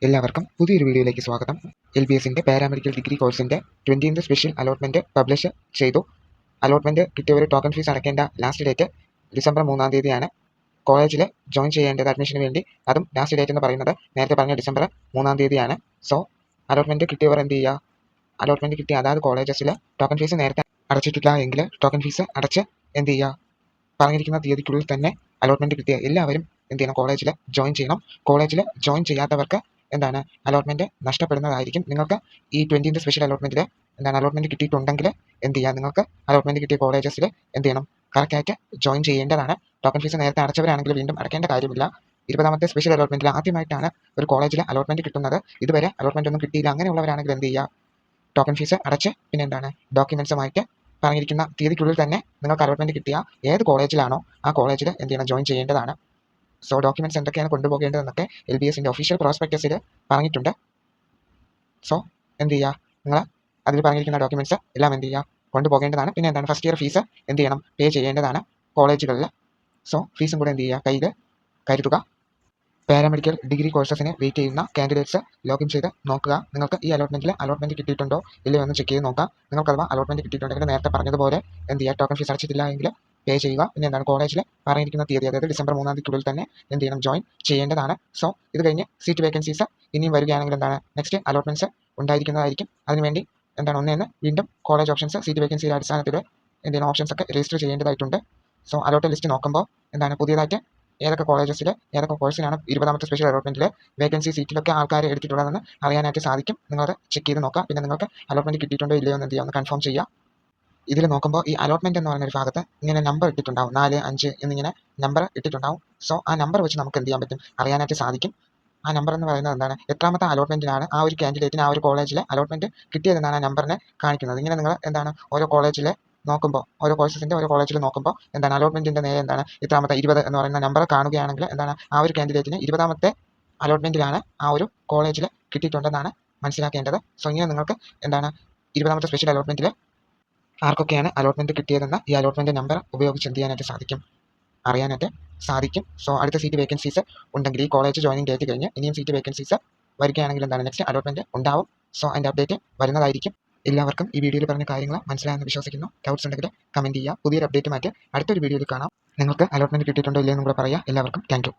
എല്ലാവർക്കും പുതിയൊരു വീഡിയോയിലേക്ക് സ്വാഗതം. LBSന്റെ പാരാമെഡിക്കൽ ഡിഗ്രി കോഴ്സിൻ്റെ 20th സ്പെഷ്യൽ അലോട്ട്മെൻറ്റ് പബ്ലിഷ് ചെയ്തു. അലോട്ട്മെൻറ്റ് കിട്ടിയവർ ടോക്കൺ ഫീസ് അടയ്ക്കേണ്ട ലാസ്റ്റ് ഡേറ്റ് ഡിസംബർ 3-ാം തീയതിയാണ്. കോളേജിൽ ജോയിൻ ചെയ്യേണ്ടത് അഡ്മിഷന് വേണ്ടി അതും ലാസ്റ്റ് ഡേറ്റ് എന്ന് പറയുന്നത് നേരത്തെ പറഞ്ഞ ഡിസംബർ 3-ാം തീയതിയാണ്. സോ അലോട്ട്മെൻറ്റ് കിട്ടിയവർ എന്ത് ചെയ്യുക? അലോട്ട്മെൻറ്റ് കിട്ടിയ അതാത് കോളേജസിൽ ടോക്കൺ ഫീസ് നേരത്തെ അടച്ചിട്ടില്ല എങ്കിൽ ടോക്കൺ ഫീസ് അടച്ച് എന്ത് ചെയ്യുക? പറഞ്ഞിരിക്കുന്ന തീയതിക്കുള്ളിൽ തന്നെ അലോട്ട്മെൻറ്റ് കിട്ടിയ എല്ലാവരും എന്ത് ചെയ്യണം? കോളേജിൽ ജോയിൻ ചെയ്യണം. കോളേജിൽ ജോയിൻ ചെയ്യാത്തവർക്ക് അലോട്ട്മെൻറ്റ് നഷ്ടപ്പെടുന്നതായിരിക്കും. നിങ്ങൾക്ക് ഈ 20th സ്പെഷ്യൽ അലോട്ട്മെൻറ്റിൽ അലോട്ട്മെൻറ്റ് കിട്ടിയിട്ടുണ്ടെങ്കിൽ എന്ത് ചെയ്യുക? നിങ്ങൾക്ക് അലോട്ട്മെൻറ്റ് കിട്ടിയ കോളേജസിൽ എന്ത് ചെയ്യണം? കറക്റ്റായിട്ട് ജോയിൻ ചെയ്യേണ്ടതാണ്. ടോക്കൺ ഫീസ് നേരത്തെ അടച്ചവരാണെങ്കിൽ വീണ്ടും അടയ്ക്കേണ്ട കാര്യമില്ല. 20th സ്പെഷ്യൽ അലോട്ട്മെൻറ്റിൽ ആദ്യമായിട്ടാണ് ഒരു കോളേജിൽ അലോട്ട്മെൻറ്റ് കിട്ടുന്നത്. ഇതുവരെ അലോട്ട്മെൻറ്റ് ഒന്നും കിട്ടിയില്ല. അങ്ങനെയുള്ളവരാണെങ്കിൽ എന്ത് ചെയ്യുക? ടോക്കൺ ഫീസ് അടച്ച് ഡോക്യുമെൻറ്റ്സുമായിട്ട് പറഞ്ഞിരിക്കുന്ന തീയതിക്കുള്ളിൽ തന്നെ നിങ്ങൾക്ക് അലോട്ട്മെൻറ്റ് കിട്ടിയ ഏത് കോളേജിലാണോ ആ കോളേജിൽ എന്ത് ചെയ്യണം? ജോയിൻ ചെയ്യേണ്ടതാണ്. സോ ഡോക്യുമെൻറ്റ്സ് എന്തൊക്കെയാണ് കൊണ്ടുപോകേണ്ടതെന്നൊക്കെ LBSന്റെ ഒഫീഷ്യൽ പ്രോസ്പെക്ടസിൽ പറഞ്ഞിട്ടുണ്ട്. സോ എന്ത് ചെയ്യുക? നിങ്ങൾ അതിൽ പറഞ്ഞിരിക്കുന്ന ഡോക്യുമെൻറ്റ്സ് എല്ലാം എന്ത് ചെയ്യുക? കൊണ്ടുപോകേണ്ടതാണ്. പിന്നെ ഫസ്റ്റ് ഇയർ ഫീസ് എന്ത് ചെയ്യണം? പേ ചെയ്യേണ്ടതാണ് കോളേജുകളിൽ. സോ ഫീസും കൂടെ എന്ത് ചെയ്യുക? കയ്യിൽ കരുതുക. പാരാമെഡിക്കൽ ഡിഗ്രി കോഴ്സസിന് വെയിറ്റ് ചെയ്യുന്ന കാൻഡിഡേറ്റ്സ് ലോഗിൻ ചെയ്ത് നോക്കുക. നിങ്ങൾക്ക് ഈ അലോട്ട്മെൻറ്റ് കിട്ടിയിട്ടുണ്ടോ ഇല്ലയോ എന്ന് ചെക്ക് ചെയ്ത് നോക്കാം. നിങ്ങൾക്ക് അഥവാ അലോട്ട്മെൻറ്റ് കിട്ടിയിട്ടുണ്ടെങ്കിൽ നേരത്തെ പറഞ്ഞതുപോലെ എന്ത് ചെയ്യുക? ടോക്കൺ ഫീസ് അടച്ചിട്ടില്ല എങ്കിൽ പേ ചെയ്യുക. പിന്നെ കോളേജിൽ പറഞ്ഞിരിക്കുന്ന തീയതി, അതായത് ഡിസംബർ 3-ാം തീയതിക്കുള്ളിൽ തന്നെ എന്ത് ചെയ്യണം? ജോയിൻ ചെയ്യേണ്ടതാണ്. സോ ഇത് കഴിഞ്ഞ് സീറ്റ് വേക്കൻസീസ് ഇനിയും വരികയാണെങ്കിൽ നെക്സ്റ്റ് അലോട്ട്മെൻറ്റ്സ് ഉണ്ടായിരിക്കുന്നതായിരിക്കും. അതിനുവേണ്ടി ഒന്നേന്ന് വീണ്ടും കോളേജ് ഓപ്ഷൻസ് സീറ്റ് വേക്കൻസിയുടെ അടിസ്ഥാനത്തിൽ ഓപ്ഷൻസ് ഒക്കെ രജിസ്റ്റർ ചെയ്യേണ്ടതായിട്ടുണ്ട്. സോ അലോട്ട് ലിസ്റ്റ് നോക്കുമ്പോൾ പുതിയതായിട്ട് ഏതൊക്കെ കോളേജസിൽ ഏതൊക്കെ കോഴ്സിനാണ് 20th സ്പെഷ്യൽ അലോട്ട്മെൻറ്റിൽ വേക്കൻസി സീറ്റിലൊക്കെ ആൾക്കാർ എടുത്തിട്ടുള്ളതെന്ന് അറിയാനായിട്ട് സാധിക്കും. നിങ്ങൾ ചെക്ക് ചെയ്ത് നോക്കുക. പിന്നെ നിങ്ങൾക്ക് അലോട്ട്മെൻറ്റ് കിട്ടിയിട്ടുണ്ടോ ഇല്ലയോ എന്ന് എന്ത് ചെയ്യുക? ഒന്ന് കൺഫേം ചെയ്യുക. ഇതിൽ നോക്കുമ്പോൾ ഈ അലോട്ട്മെൻറ്റ് എന്ന് പറയുന്ന ഒരു ഭാഗത്ത് ഇങ്ങനെ നമ്പർ ഇട്ടിട്ടുണ്ടാവും. 4, 5 എന്നിങ്ങനെ നമ്പർ ഇട്ടിട്ടുണ്ടാവും. സോ ആ നമ്പർ വെച്ച് നമുക്ക് എന്ത് ചെയ്യാൻ പറ്റും? അറിയാനായിട്ട് സാധിക്കും. ആ നമ്പർ എന്ന് പറയുന്നത് എത്രാമത്തെ അലോട്ട്മെൻറ്റിനാണ് ആ ഒരു കാൻഡിഡേറ്റിന് ആ ഒരു കോളേജിൽ അലോട്ട്മെൻറ്റ് കിട്ടിയതെന്നാണ് ആ നമ്പറിനെ കാണിക്കുന്നത്. ഇങ്ങനെ നിങ്ങൾ ഓരോ കോളേജിൽ നോക്കുമ്പോൾ, ഓരോ കോഴ്സസിൻ്റെ ഓരോ കോളേജിൽ നോക്കുമ്പോൾ അലോട്ട്മെൻറ്റിൻ്റെ നേരെ ഇത്രാമത്തെ 20 എന്ന് പറയുന്ന നമ്പർ കാണുകയാണെങ്കിൽ ആ ഒരു കാൻഡിഡേറ്റിന് 20ാമത്തെ അലോട്ട്മെൻറ്റിലാണ് ആ ഒരു കോളേജിൽ കിട്ടിയിട്ടുണ്ടെന്നാണ് മനസ്സിലാക്കേണ്ടത്. സോ ഇങ്ങനെ നിങ്ങൾക്ക് 20th സ്പെഷ്യൽ അലോട്ട്മെൻറ്റിൽ ആർക്കൊക്കെയാണ് അലോട്ട്മെൻറ്റ് കിട്ടിയതെന്ന് ഈ അലോട്ട്മെൻറ്റ് നമ്പർ ഉപയോഗിച്ച് എന്ത് ചെയ്യാനായിട്ട് അറിയാനായിട്ട് സാധിക്കും. സോ അടുത്ത സീറ്റ് വേക്കൻസീസ് ഉണ്ടെങ്കിൽ ഈ കോളേജ് ജോയിനിങ് ഡേറ്റ് കഴിഞ്ഞ് ഇനിയും സീറ്റ് വേക്കൻസീസ് വരികയാണെങ്കിൽ നെക്സ്റ്റ് അലോട്ട്മെൻറ്റ് ഉണ്ടാവും. സോ അതിൻ്റെ അപ്ഡേറ്റ് വരുന്നതായിരിക്കും. എല്ലാവർക്കും ഈ വീഡിയോയിൽ പറഞ്ഞ കാര്യങ്ങൾ മനസ്സിലായെന്ന് വിശ്വസിക്കുന്നു. ഡൗട്ട്സ് ഉണ്ടെങ്കിൽ കമൻറ്റ് ചെയ്യുക. പുതിയൊരു അപ്ഡേറ്റുമായിട്ട് അടുത്തൊരു വീഡിയോയിൽ കാണാം. നിങ്ങൾക്ക് അലോട്ട്മെൻറ്റ് കിട്ടിയിട്ടുണ്ടോ ഇല്ലയോ എന്നും കൂടെ പറയുക. എല്ലാവർക്കും താങ്ക് യു.